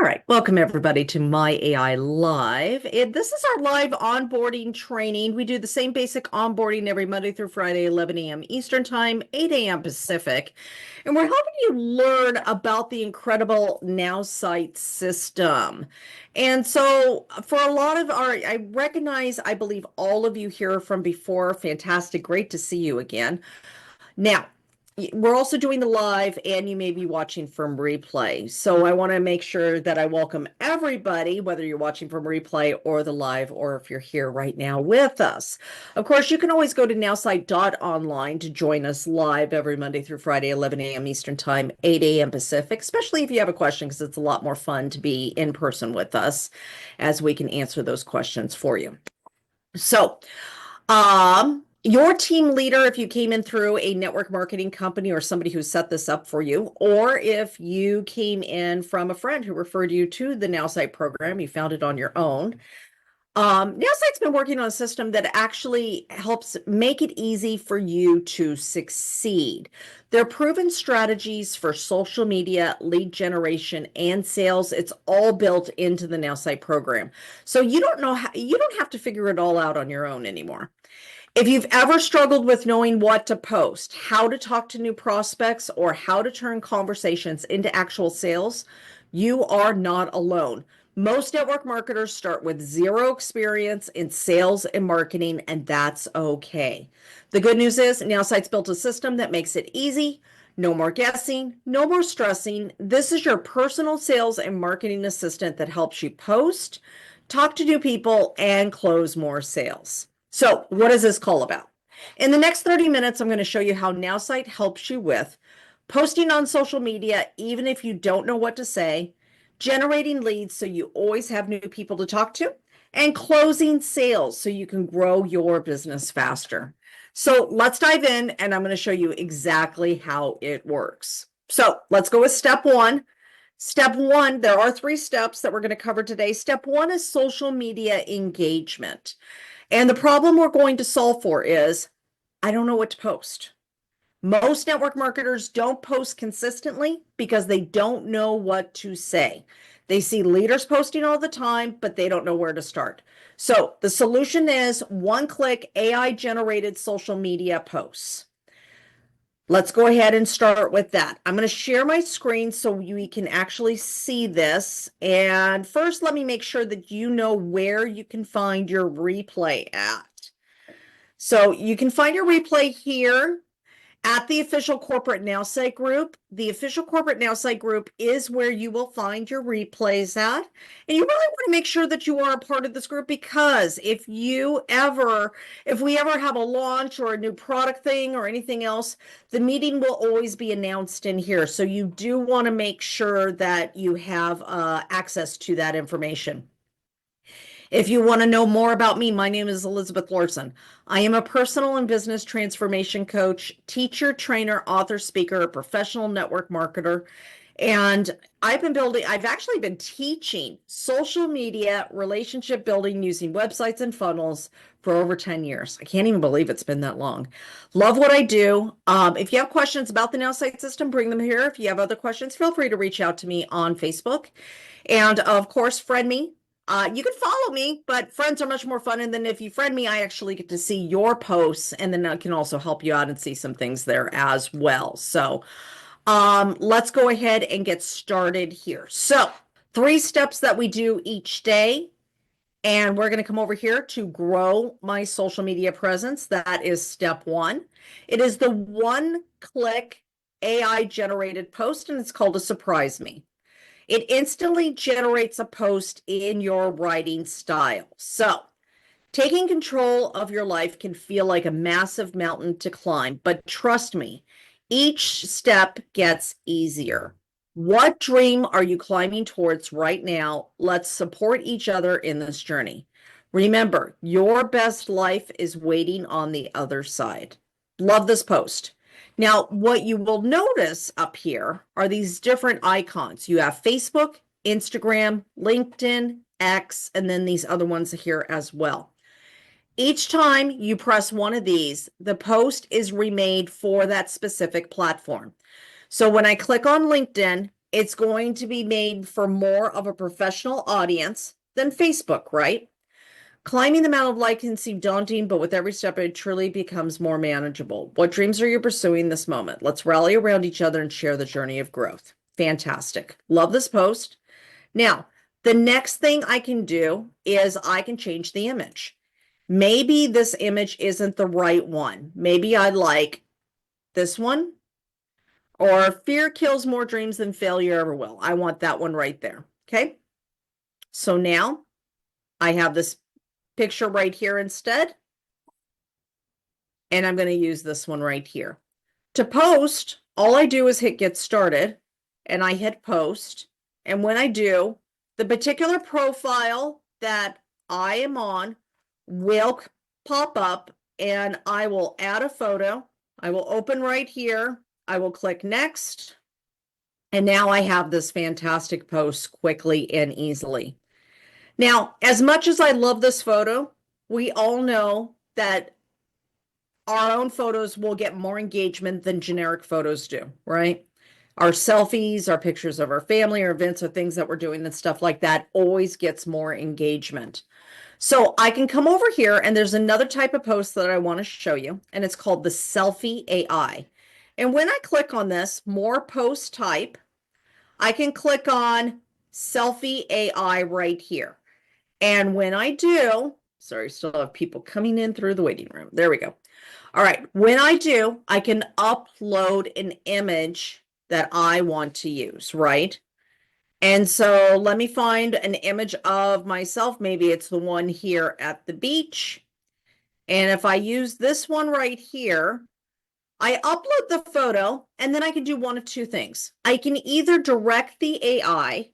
right, welcome everybody to My AI Live. This is our live onboarding training. We do the same basic onboarding every Monday through Friday, 11 a.m. Eastern Time, 8 a.m. Pacific. And we're helping you learn about the incredible NowSite system. And so for a lot of I recognize, I believe all of you here from before. Fantastic, great to see you again. Now, we're also doing the live and you may be watching from replay. So I want to make sure that I welcome everybody, whether you're watching from replay or the live, or if you're here right now with us. Of course, you can always go to nowsite.online to join us live every Monday through Friday, 11 a.m. Eastern Time, 8 a.m. Pacific, especially if you have a question, because it's a lot more fun to be in person with us as we can answer those questions for you. So, your team leader, if you came in through a network marketing company or somebody who set this up for you, or if you came in from a friend who referred you to the NowSite program, you found it on your own. NowSite's been working on a system that actually helps make it easy for you to succeed. They're proven strategies for social media, lead generation, and sales. It's all built into the NowSite program. So you don't have to figure it all out on your own anymore. If you've ever struggled with knowing what to post, how to talk to new prospects, or how to turn conversations into actual sales, you are not alone. Most network marketers start with zero experience in sales and marketing, and that's okay. The good news is NowSite's built a system that makes it easy. No more guessing, no more stressing. This is your personal sales and marketing assistant that helps you post, talk to new people, and close more sales. So what is this call about? In the next 30 minutes, I'm going to show you how NowSite helps you with posting on social media, even if you don't know what to say, generating leads so you always have new people to talk to, and closing sales so you can grow your business faster. So let's dive in, and I'm going to show you exactly how it works. So let's go with step one. Step one, there are 3 steps that we're going to cover today. Step one is social media engagement. And the problem we're going to solve for is, I don't know what to post. Most network marketers don't post consistently because they don't know what to say. They see leaders posting all the time, but they don't know where to start. So the solution is one-click AI-generated social media posts. Let's go ahead and start with that. I'm going to share my screen so we can actually see this. And first, let me make sure that you know where you can find your replay at. So you can find your replay here at the official corporate NowSite group. The official corporate NowSite group is where you will find your replays at. And you really want to make sure that you are a part of this group, because if we ever have a launch or a new product thing or anything else, the meeting will always be announced in here. So you do want to make sure that you have access to that information. If you want to know more about me, my name is Elizabeth Larson. I am a personal and business transformation coach, teacher, trainer, author, speaker, professional network marketer. And I've actually been teaching social media relationship building using websites and funnels for over 10 years. I can't even believe it's been that long. Love what I do. If you have questions about the NowSite system, bring them here. If you have other questions, feel free to reach out to me on Facebook. And of course, friend me. You can follow me, but friends are much more fun. And then if you friend me, I actually get to see your posts, and then I can also help you out and see some things there as well. So let's go ahead and get started here. So 3 steps that we do each day. And we're going to come over here to grow my social media presence. That is step 1. It is the one-click AI generated post, and it's called a surprise me. It instantly generates a post in your writing style. So taking control of your life can feel like a massive mountain to climb, but trust me, each step gets easier. What dream are you climbing towards right now? Let's support each other in this journey. Remember, your best life is waiting on the other side. Love this post. Now, what you will notice up here are these different icons. You have Facebook, Instagram, LinkedIn, X, and then these other ones here as well. Each time you press one of these, the post is remade for that specific platform. So when I click on LinkedIn, It's going to be made for more of a professional audience than Facebook, right? Climbing the Mount of Light can seem daunting, but with every step, it truly becomes more manageable. What dreams are you pursuing this moment? Let's rally around each other and share the journey of growth. Fantastic. Love this post. Now, the next thing I can do is I can change the image. Maybe this image isn't the right one. Maybe I like this one, or fear kills more dreams than failure ever will. I want that one right there. Okay. So now I have this picture right here instead, and I'm going to use this one right here. To post, all I do is hit get started, and I hit post. And when I do, the particular profile that I am on will pop up, and I will add a photo. I will open right here. I will click next. And now I have this fantastic post quickly and easily. Now, as much as I love this photo, we all know that our own photos will get more engagement than generic photos do, right? Our selfies, our pictures of our family, or events, or things that we're doing and stuff like that always gets more engagement. So I can come over here, and there's another type of post that I want to show you, and it's called the Selfie AI. And when I click on this, more post type, I can click on Selfie AI right here. And when I do, sorry, still have people coming in through the waiting room. There we go. All right, when I do, I can upload an image that I want to use, right? And so let me find an image of myself. Maybe it's the one here at the beach. And if I use this one right here, I upload the photo, and then I can do one of two things. I can either direct the AI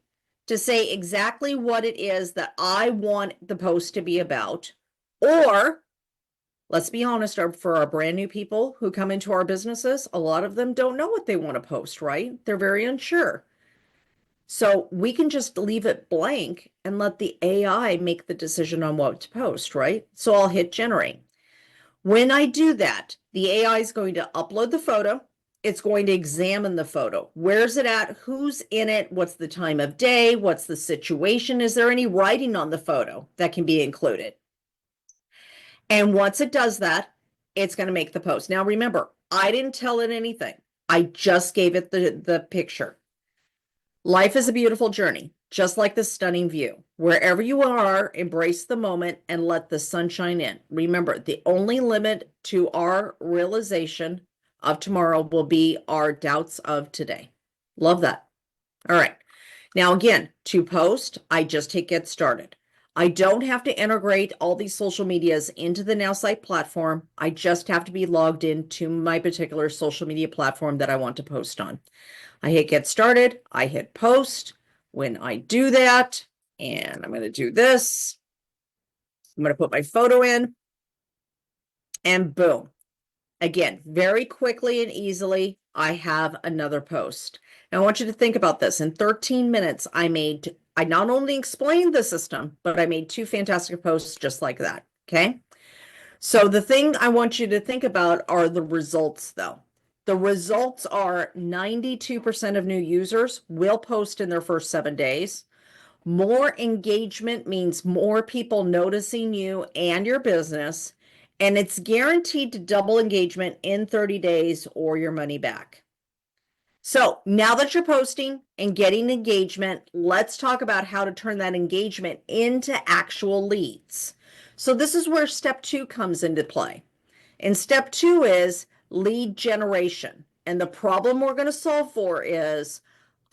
to say exactly what it is that I want the post to be about, or let's be honest, for our brand new people who come into our businesses, a lot of them don't know what they want to post, right? They're very unsure. So we can just leave it blank and let the AI make the decision on what to post, right? So I'll hit generate. When I do that, the AI is going to upload the photo. It's going to examine the photo. Where's it at? Who's in it? What's the time of day? What's the situation? Is there any writing on the photo that can be included? And once it does that, it's going to make the post. Now, remember, I didn't tell it anything. I just gave it the picture. Life is a beautiful journey, just like this stunning view. Wherever you are, embrace the moment and let the sunshine in. Remember, the only limit to our realization of tomorrow will be our doubts of today. Love that. All right. Now, again, to post, I just hit get started. I don't have to integrate all these social medias into the NowSite platform. I just have to be logged into my particular social media platform that I want to post on. I hit get started. I hit post. When I do that, and I'm going to do this, I'm going to put my photo in, and boom. Again, very quickly and easily, I have another post. Now, I want you to think about this. In 13 minutes, I not only explained the system, but I made two fantastic posts just like that. Okay. So the thing I want you to think about are the results, though. The results are 92% of new users will post in their first 7 days. More engagement means more people noticing you and your business, and it's guaranteed to double engagement in 30 days or your money back. So now that you're posting and getting engagement, let's talk about how to turn that engagement into actual leads. So this is where step 2 comes into play. And step 2 is lead generation. And the problem we're going to solve for is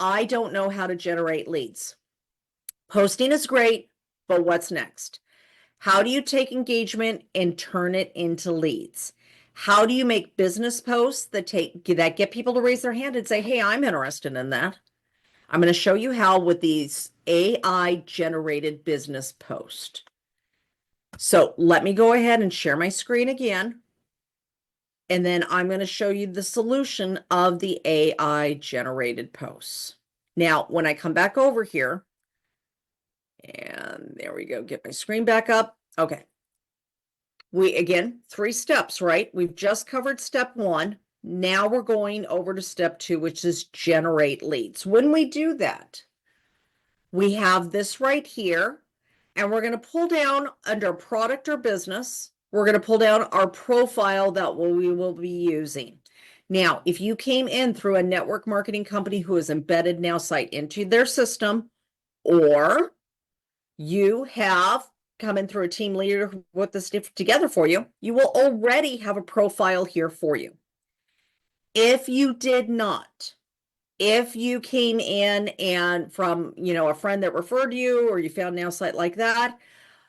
I don't know how to generate leads. Posting is great, but what's next? How do you take engagement and turn it into leads? How do you make business posts that get people to raise their hand and say, hey, I'm interested in that? I'm going to show you how with these AI generated business posts. So let me go ahead and share my screen again. And then I'm going to show you the solution of the AI generated posts. Now, when I come back over here, and there we go, get my screen back up. Okay. Again, 3 steps, right? We've just covered step 1. Now we're going over to step 2, which is generate leads. When we do that, we have this right here, and we're going to pull down under product or business. We're going to pull down our profile that we will be using. Now, if you came in through a network marketing company who has embedded NowSite into their system, or you have come in through a team leader who put this together for you, you will already have a profile here for you. If you did not, if you came in and from, a friend that referred you, or you found NowSite like that,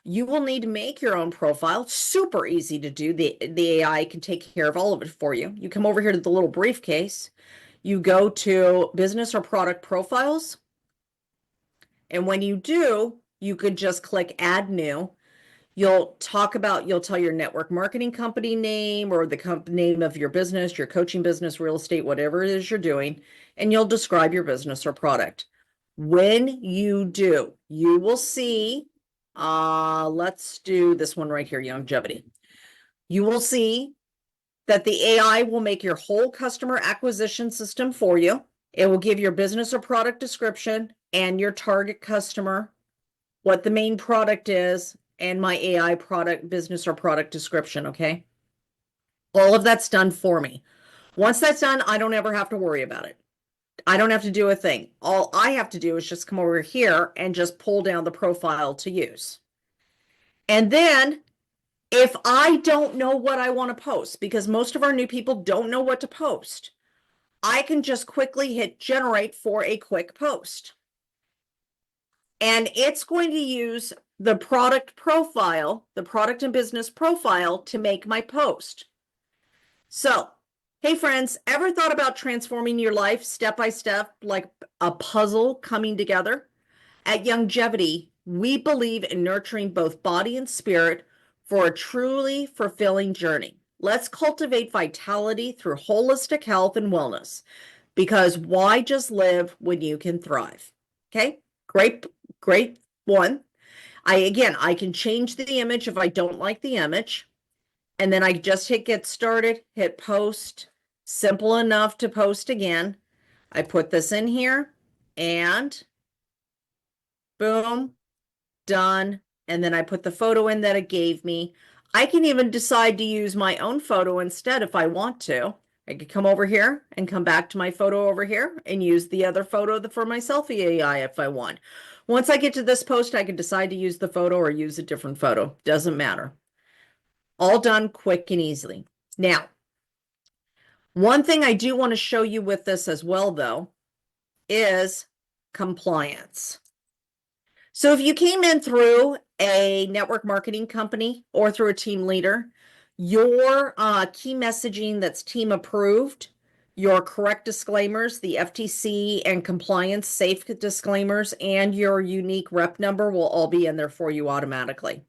you will need to make your own profile. Super easy to do. The AI can take care of all of it for you. You come over here to the little briefcase, you go to business or product profiles. And when you do, you could just click add new. You'll tell your network marketing company name or the company name of your business, your coaching business, real estate, whatever it is you're doing, and you'll describe your business or product. When you do, you will see, let's do this one right here, longevity. You will see that the AI will make your whole customer acquisition system for you. It will give your business or product description and your target customer, what the main product is, and my AI product business or product description, okay? All of that's done for me. Once that's done, I don't ever have to worry about it. I don't have to do a thing. All I have to do is just come over here and just pull down the profile to use. And then if I don't know what I want to post, because most of our new people don't know what to post, I can just quickly hit generate for a quick post. And it's going to use the product profile, the product and business profile, to make my post. So, hey friends, ever thought about transforming your life step by step, like a puzzle coming together? At Longevity, we believe in nurturing both body and spirit for a truly fulfilling journey. Let's cultivate vitality through holistic health and wellness, because why just live when you can thrive? Okay, great one. I can change the image if I don't like the image. And then I just hit get started, hit post. Simple enough to post again. I put this in here and boom, done. And then I put the photo in that it gave me. I can even decide to use my own photo instead if I want to. I could come over here and come back to my photo over here and use the other photo for my selfie AI if I want. Once I get to this post, I can decide to use the photo or use a different photo. Doesn't matter. All done quick and easily. Now, one thing I do want to show you with this as well, though, is compliance. So if you came in through a network marketing company or through a team leader, your key messaging that's team approved, your correct disclaimers, the FTC and compliance safe disclaimers, and your unique rep number will all be in there for you automatically.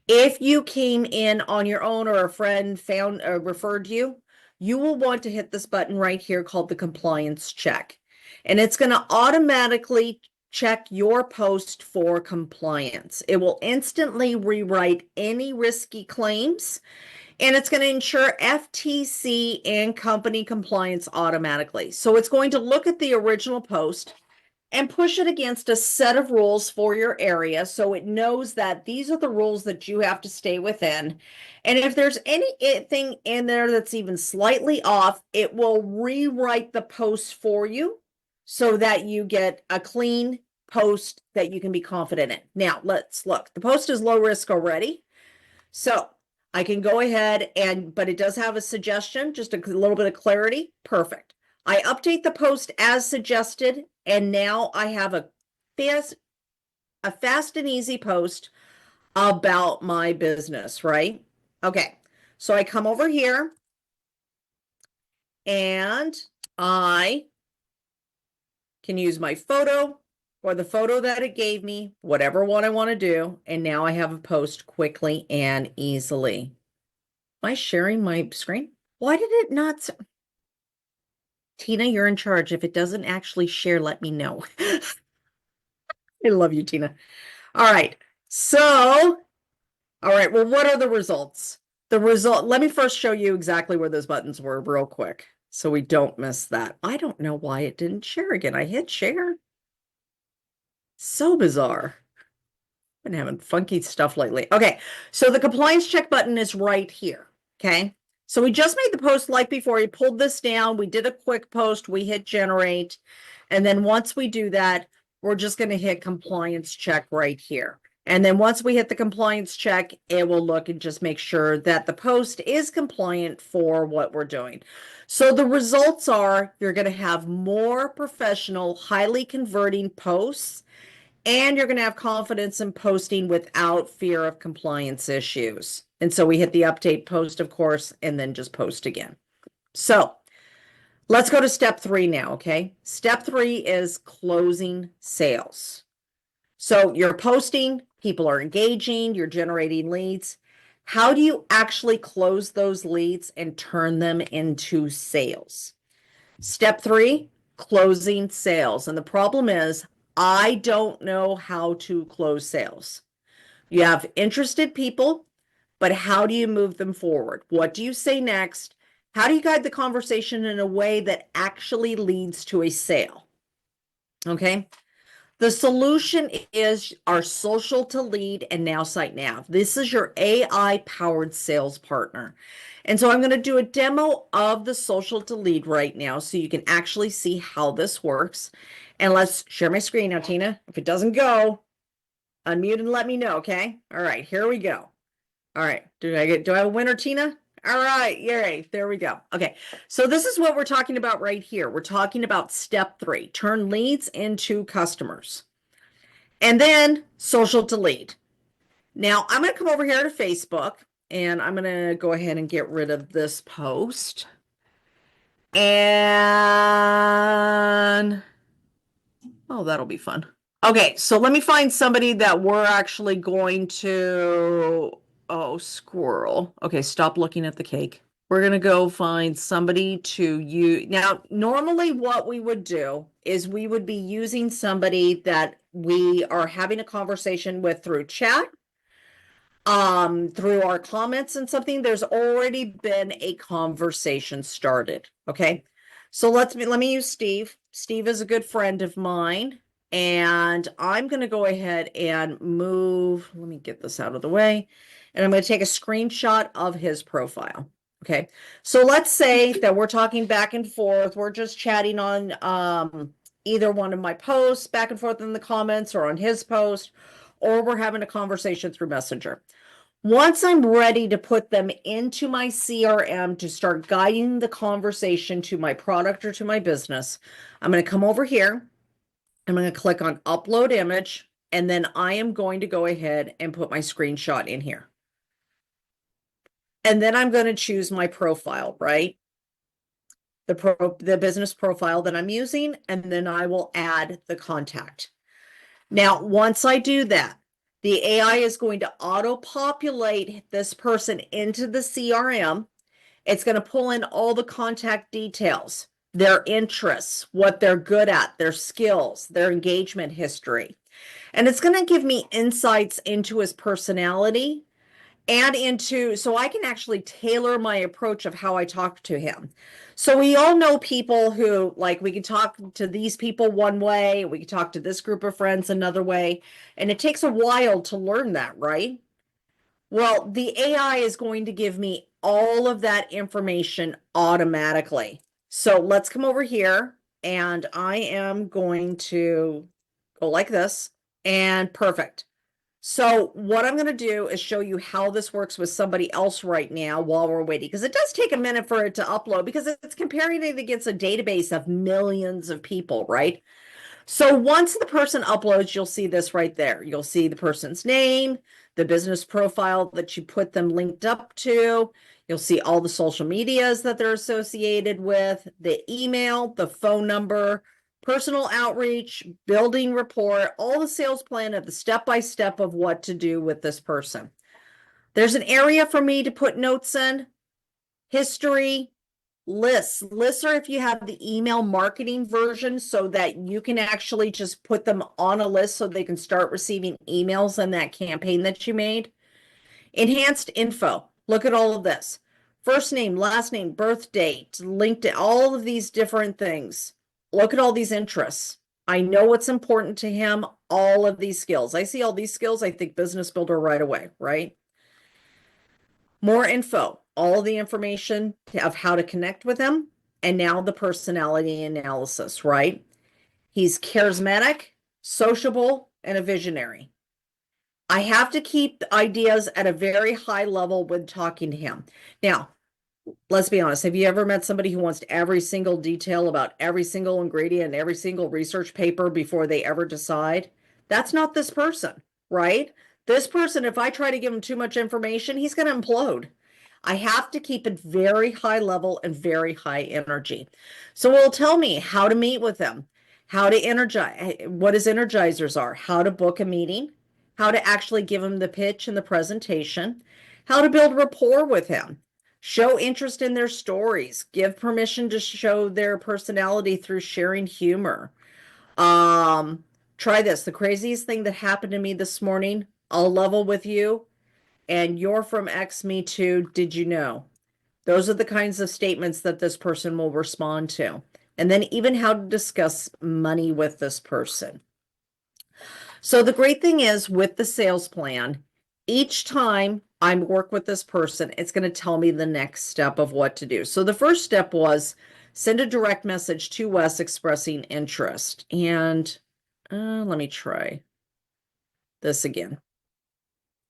If you came in on your own or a friend found referred you, you will want to hit this button right here called the compliance check. And it's going to automatically check your post for compliance. It will instantly rewrite any risky claims, and it's going to ensure FTC and company compliance automatically. So it's going to look at the original post and push it against a set of rules for your area so it knows that these are the rules that you have to stay within. And if there's anything in there that's even slightly off, it will rewrite the post for you so that you get a clean post that you can be confident in. Now, let's look. The post is low risk already. So I can go ahead but it does have a suggestion, just a little bit of clarity. Perfect. I update the post as suggested, and now I have a fast and easy post about my business, right? Okay, so I come over here and I can use my photo or the photo that it gave me, whatever one I want to do, and now I have a post quickly and easily. Am I sharing my screen? Why did it not? Tina, you're in charge. If it doesn't actually share, let me know. I love you, Tina. All right. So, all right. Well, what are the results? The result, let me first show you exactly where those buttons were real quick so we don't miss that. I don't know why it didn't share again. I hit share. So bizarre. Been having funky stuff lately. Okay, so the compliance check button is right here. Okay, so we just made the post like before. We pulled this down. We did a quick post. We hit generate. And then once we do that, we're just going to hit compliance check right here. And then once we hit the compliance check, it will look and just make sure that the post is compliant for what we're doing. So the results are you're going to have more professional, highly converting posts, and you're going to have confidence in posting without fear of compliance issues. And so we hit the update post, of course, and then just post again. So let's go to step 3 now, okay? Step 3 is closing sales. So you're posting, people are engaging, you're generating leads. How do you actually close those leads and turn them into sales? Step 3, closing sales. And the problem is, I don't know how to close sales. You have interested people, but how do you move them forward? What do you say next? How do you guide the conversation in a way that actually leads to a sale? Okay. The solution is our social to lead and NowSite Nav. This is your AI powered sales partner. And so I'm going to do a demo of the social to lead right now so you can actually see how this works. And let's share my screen now, Tina. If it doesn't go, unmute and let me know, okay? All right, here we go. All right, do I have a winner, Tina? All right, yay, there we go. Okay, so this is what we're talking about right here. We're talking about step 3, turn leads into customers. And then social to lead. Now I'm going to come over here to Facebook and I'm going to go ahead and get rid of this post. And oh, that'll be fun. Okay, so let me find somebody that we're actually going to, oh, squirrel. Okay, stop looking at the cake. We're going to go find somebody to use. Now, normally what we would do is we would be using somebody that we are having a conversation with through chat, through our comments and something. There's already been a conversation started. Okay. So let me use Steve. Steve is a good friend of mine. And I'm going to go ahead and move. Let me get this out of the way. And I'm going to take a screenshot of his profile. Okay. So let's say that we're talking back and forth. We're just chatting on either one of my posts, back and forth in the comments or on his post, or we're having a conversation through Messenger. Once I'm ready to put them into my CRM to start guiding the conversation to my product or to my business, I'm going to come over here. I'm going to click on upload image, and then I am going to go ahead and put my screenshot in here. And then I'm going to choose my profile, right? The business profile that I'm using, and then I will add the contact. Now, once I do that, the AI is going to auto-populate this person into the CRM. It's going to pull in all the contact details, their interests, what they're good at, their skills, their engagement history. And it's going to give me insights into his personality and into, so I can actually tailor my approach of how I talk to him. So we all know people who, like, we can talk to these people one way, we can talk to this group of friends another way, and it takes a while to learn that, right? Well, the AI is going to give me all of that information automatically. So let's come over here, and I am going to go like this, and perfect. So what I'm going to do is show you how this works with somebody else right now while we're waiting, because it does take a minute for it to upload because it's comparing it against a database of millions of people, right? So once the person uploads, you'll see this right there. You'll see the person's name, the business profile that you put them linked up to. You'll see all the social medias that they're associated with, the email, the phone number, personal outreach, building rapport, all the sales plan of the step-by-step of what to do with this person. There's an area for me to put notes in, history, lists. Lists are if you have the email marketing version so that you can actually just put them on a list so they can start receiving emails in that campaign that you made. Enhanced info. Look at all of this. First name, last name, birth date, LinkedIn, all of these different things. Look at all these interests. I know what's important to him, all of these skills. I see all these skills, I think business builder right away, right? More info, all the information of how to connect with him, and now the personality analysis, right? He's charismatic, sociable, and a visionary. I have to keep ideas at a very high level when talking to him. Now, let's be honest. Have you ever met somebody who wants every single detail about every single ingredient and every single research paper before they ever decide? That's not this person, right? This person, if I try to give him too much information, he's going to implode. I have to keep it very high level and very high energy. So it'll tell me how to meet with them, how to energize, what his energizers are, how to book a meeting, how to actually give him the pitch and the presentation, how to build rapport with him, show interest in their stories, give permission to show their personality through sharing humor. Try this. The craziest thing that happened to me this morning, I'll level with you. And you're from X, me too. Did you know? Those are the kinds of statements that this person will respond to. And then even how to discuss money with this person. So the great thing is with the sales plan, each time I work with this person, it's going to tell me the next step of what to do. So the first step was send a direct message to Wes expressing interest. And let me try this again.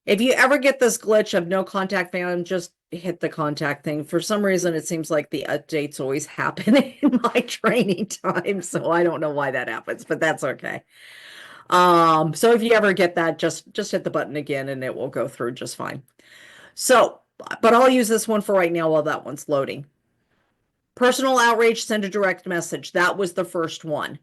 If you ever get this glitch of no contact found, just hit the contact thing. For some reason, it seems like the updates always happen in my training time. So I don't know why that happens, but that's okay. So if you ever get that, just hit the button again and it will go through just fine. So, but I'll use this one for right now while that one's loading. Personal outreach, send a direct message. That was the first one.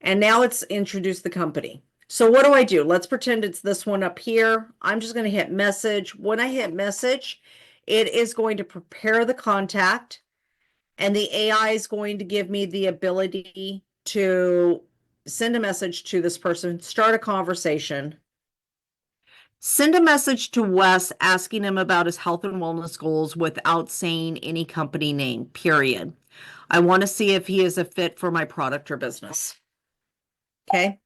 And now it's introduce the company. So what do? Let's pretend it's this one up here. I'm just going to hit message. When I hit message, it is going to prepare the contact, and the AI is going to give me the ability to send a message to this person, start a conversation, send a message to Wes asking him about his health and wellness goals without saying any company name, period. I want to see if he is a fit for my product or business. Okay.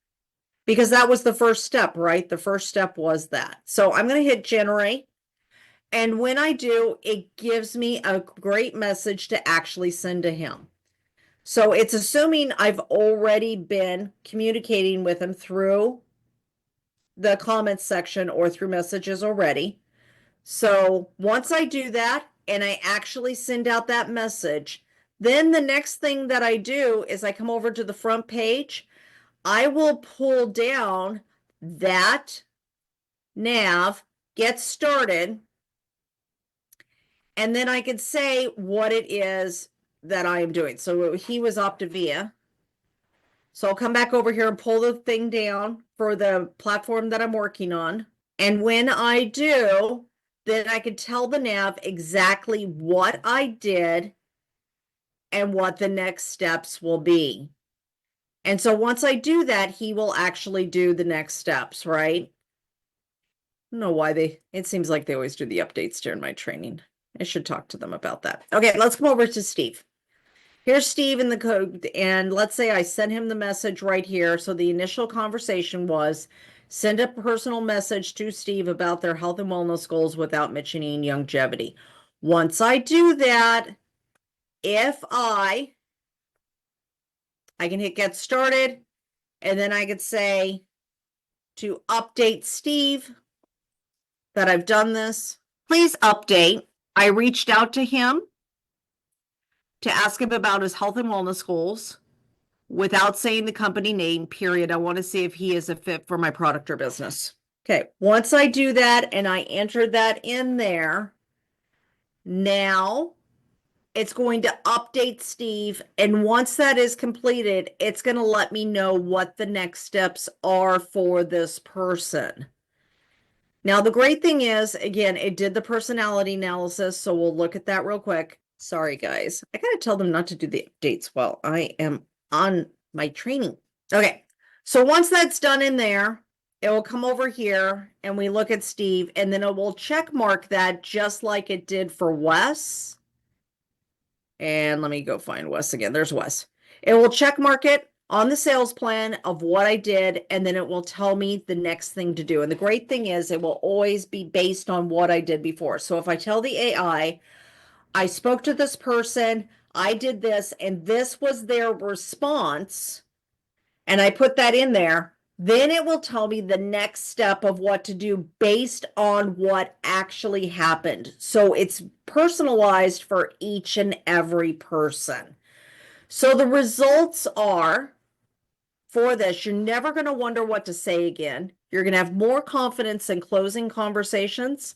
Because that was the first step, right? The first step was that. So I'm going to hit generate. And when I do, it gives me a great message to actually send to him. So it's assuming I've already been communicating with him through the comments section or through messages already. So once I do that and I actually send out that message, then the next thing that I do is I come over to the front page. I will pull down that nav, get started, and then I can say what it is that I am doing. So he was Optavia. So I'll come back over here and pull the thing down for the platform that I'm working on. And when I do, then I can tell the nav exactly what I did and what the next steps will be. And so once I do that, he will actually do the next steps, right? I don't know why it seems like they always do the updates during my training. I should talk to them about that. Okay, let's come over to Steve. Here's Steve in the code, and let's say I sent him the message right here. So the initial conversation was send a personal message to Steve about their health and wellness goals without mentioning longevity. Once I do that, if I can hit get started, and then I could say to update Steve that I've done this. Please update. I reached out to him to ask him about his health and wellness goals without saying the company name, period. I want to see if he is a fit for my product or business. Okay, once I do that and I enter that in there, now it's going to update Steve. And once that is completed, it's going to let me know what the next steps are for this person. Now, the great thing is, again, it did the personality analysis, so we'll look at that real quick. Sorry, guys. I gotta tell them not to do the updates while I am on my training. Okay, so once that's done in there, it will come over here and we look at Steve, and then it will check mark that just like it did for Wes. And let me go find Wes again. There's Wes. It will check mark it on the sales plan of what I did, and then it will tell me the next thing to do. And the great thing is it will always be based on what I did before. So if I tell the AI, I spoke to this person, I did this, and this was their response, and I put that in there, then it will tell me the next step of what to do based on what actually happened. So it's personalized for each and every person. So the results are for this, you're never going to wonder what to say again. You're going to have more confidence in closing conversations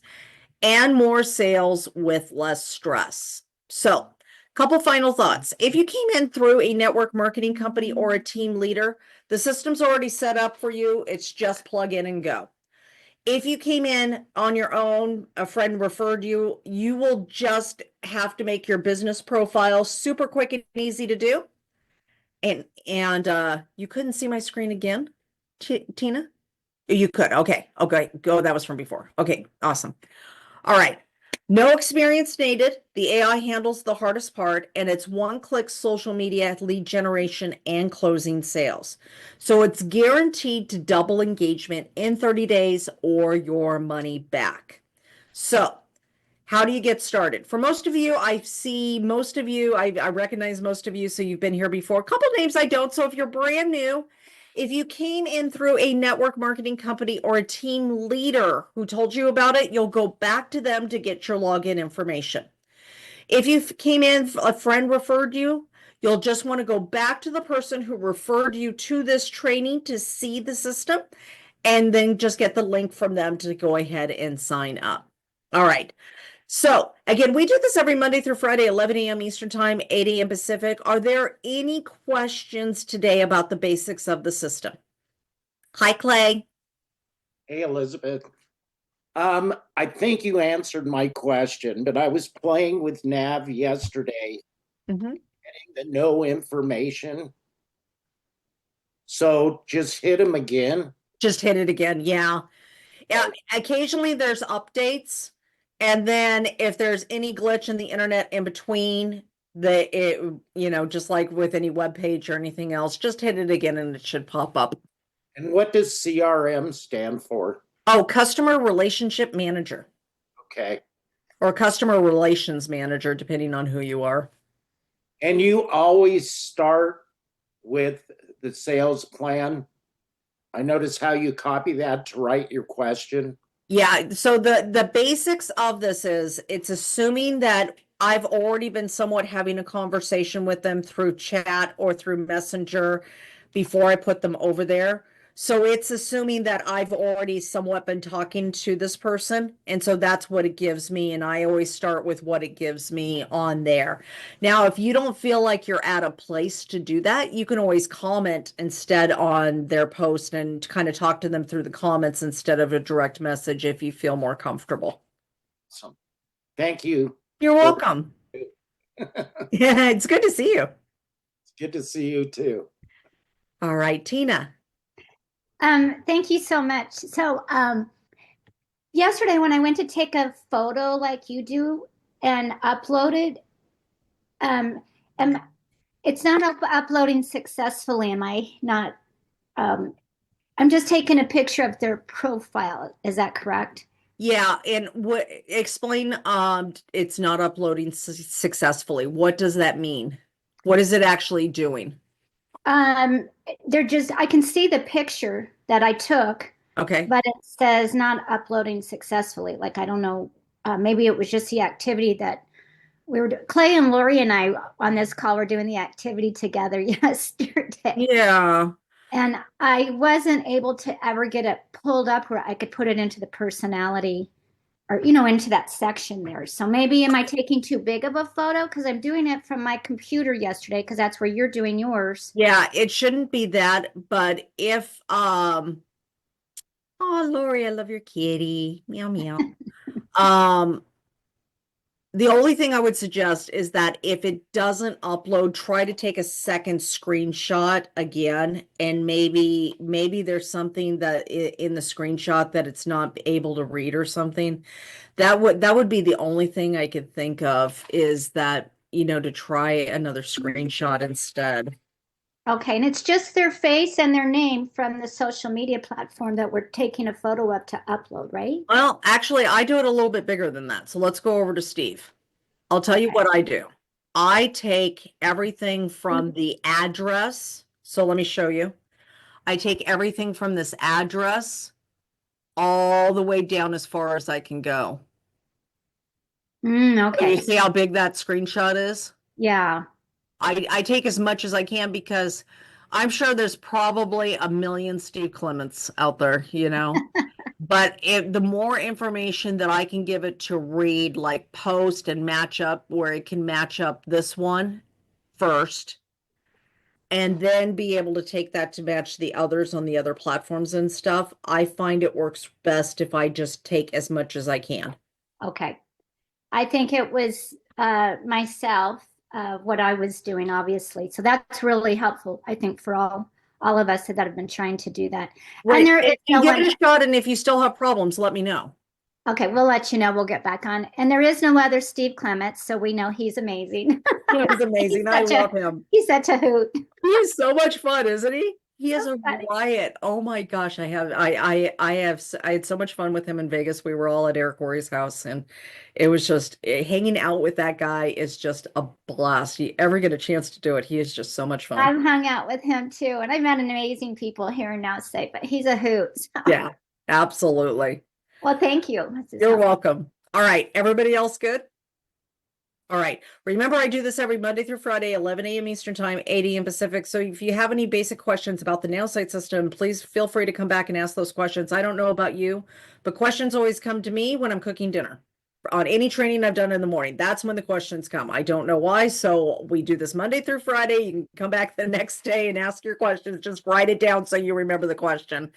and more sales with less stress. So, couple final thoughts. If you came in through a network marketing company or a team leader, the system's already set up for you. It's just plug in and go. If you came in on your own, a friend referred you, you will just have to make your business profile super quick and easy to do. And you couldn't see my screen again, Tina? You could. Okay. Okay. Go. That was from before. Okay. Awesome. All right. No experience needed. The AI handles the hardest part, and it's one-click social media lead generation and closing sales. So it's guaranteed to double engagement in 30 days or your money back. So how do you get started? For most of you, I see most of you, I recognize most of you, so you've been here before. A couple names I don't. So if you're brand new, if you came in through a network marketing company or a team leader who told you about it, you'll go back to them to get your login information. If you came in, a friend referred you, you'll just want to go back to the person who referred you to this training to see the system, and then just get the link from them to go ahead and sign up. All right. So again, we do this every Monday through Friday, 11 a.m. Eastern Time, 8 a.m. Pacific. Are there any questions today about the basics of the system? Hi, Clay. Hey, Elizabeth. I think you answered my question, but I was playing with Nav yesterday, Mm-hmm. getting the no information. So just hit him again. Just hit it again. Yeah. Yeah. Occasionally there's updates. And then if there's any glitch in the internet in between, just like with any web page or anything else, just hit it again and it should pop up. And what does CRM stand for? Oh, customer relationship manager Okay. or customer relations manager, depending on who you are. And you always start with the sales plan. I notice how you copy that to write your question. Yeah, so the basics of this is it's assuming that I've already been somewhat having a conversation with them through chat or through Messenger before I put them over there. So it's assuming that I've already somewhat been talking to this person. And so that's what it gives me. And I always start with what it gives me on there. Now, if you don't feel like you're at a place to do that, you can always comment instead on their post and kind of talk to them through the comments instead of a direct message if you feel more comfortable. So thank you. You're welcome. Yeah, it's good to see you. It's good to see you too. All right, Tina. Thank you so much. So, yesterday when I went to take a photo like you do and upload it, am it's not uploading successfully. Am I not? I'm just taking a picture of their profile. Is that correct? Yeah, and what explain it's not uploading successfully. What does that mean? What is it actually doing? They're just, I can see the picture that I took, Okay. but it says not uploading successfully. Like, I don't know, maybe it was just the activity that Clay and Lori and I on this call were doing the activity together yesterday. Yeah. And I wasn't able to ever get it pulled up where I could put it into the personality or, into that section there. So maybe am I taking too big of a photo? Because I'm doing it from my computer yesterday, because that's where you're doing yours. Yeah, it shouldn't be that, but if oh Lori, I love your kitty. Meow meow. Um The only thing I would suggest is that if it doesn't upload, try to take a second screenshot again, and maybe there's something that in the screenshot that it's not able to read or something. That would be the only thing I could think of, is that, to try another screenshot instead. Okay, and it's just their face and their name from the social media platform that we're taking a photo of to upload, right? Well, actually, I do it a little bit bigger than that. So let's go over to Steve. I'll tell you Okay. what I do. I take everything from the address. So let me show you. I take everything from this address all the way down as far as I can go. So you Okay. see how big that screenshot is? Yeah. I take as much as I can, because I'm sure there's probably a million Steve Clements out there, But the more information that I can give it to read, like post and match up, where it can match up this one first, and then be able to take that to match the others on the other platforms and stuff, I find it works best if I just take as much as I can. Okay. I think it was myself what I was doing, obviously. So that's really helpful, I think, for all of us that have been trying to do that. Right. And there is If you no give one. it a shot, and if you still have problems, let me know. Okay, we'll let you know. We'll get back on. And there is no other Steve Clements, so we know he's amazing. He's amazing. I love him. He's such a hoot. He is so much fun, isn't he? He is So a funny. riot. Oh my gosh, I had so much fun with him in Vegas. We were all at Cory's house, and it was just hanging out with that guy is just a blast. You ever get a chance to do it, he is just so much fun. I've hung out with him too, and I've met amazing people here in NowSite, but he's a hoot. Yeah, absolutely. Well, thank you. This is You're helpful. welcome. All right, everybody else good? All right. Remember, I do this every Monday through Friday, 11 a.m. Eastern Time, 8 a.m. Pacific. So if you have any basic questions about the NowSite system, please feel free to come back and ask those questions. I don't know about you, but questions always come to me when I'm cooking dinner. On any training I've done in the morning, that's when the questions come. I don't know why. So we do this Monday through Friday. You can come back the next day and ask your questions. Just write it down so you remember the question.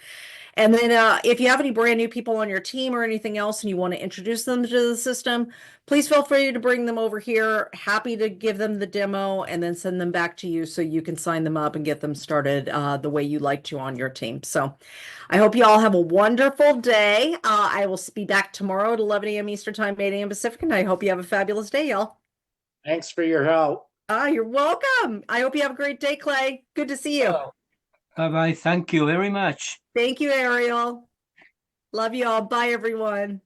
And then if you have any brand new people on your team or anything else and you want to introduce them to the system, please feel free to bring them over here. Happy to give them the demo and then send them back to you so you can sign them up and get them started the way you like to on your team. So I hope you all have a wonderful day. I will be back tomorrow at 11 a.m. Eastern Time, 8 a.m. Pacific, and I hope you have a fabulous day, y'all. Thanks for your help. You're welcome. I hope you have a great day, Clay. Good to see you. Bye-bye. Thank you very much. Thank you, Ariel. Love you all. Bye, everyone.